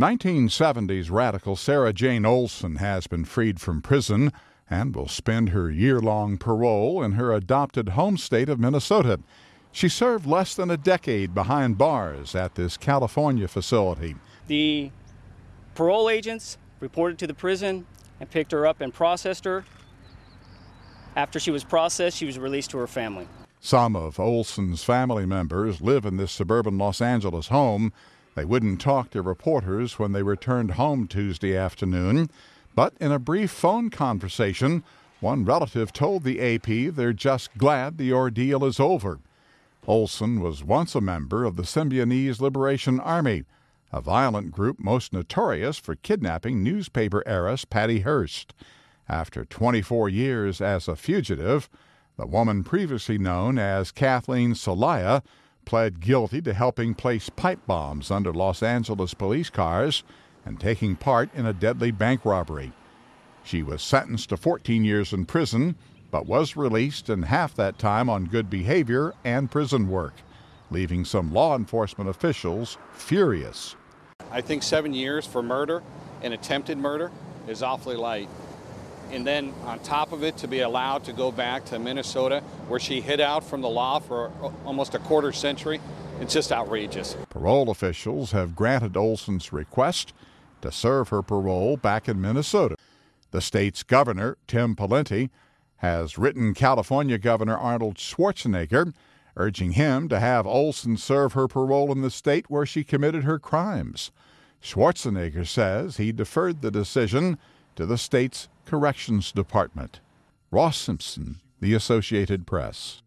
1970s radical Sara Jane Olson has been freed from prison and will spend her year-long parole in her adopted home state of Minnesota. She served less than a decade behind bars at this California facility. The parole agents reported to the prison and picked her up and processed her. After she was processed, she was released to her family. Some of Olson's family members live in this suburban Los Angeles home. They wouldn't talk to reporters when they returned home Tuesday afternoon, but in a brief phone conversation, one relative told the AP they're just glad the ordeal is over. Olson was once a member of the Symbionese Liberation Army, a violent group most notorious for kidnapping newspaper heiress Patty Hearst. After 24 years as a fugitive, the woman previously known as Kathleen Celaya pled guilty to helping place pipe bombs under Los Angeles police cars and taking part in a deadly bank robbery. She was sentenced to 14 years in prison, but was released in half that time on good behavior and prison work, leaving some law enforcement officials furious. I think 7 years for murder and attempted murder is awfully light. And then on top of it, to be allowed to go back to Minnesota, where she hid out from the law for almost a quarter century, it's just outrageous. Parole officials have granted Olson's request to serve her parole back in Minnesota. The state's governor, Tim Pawlenty, has written California Governor Arnold Schwarzenegger, urging him to have Olson serve her parole in the state where she committed her crimes. Schwarzenegger says he deferred the decision to the state's Corrections Department. Ross Simpson, The Associated Press.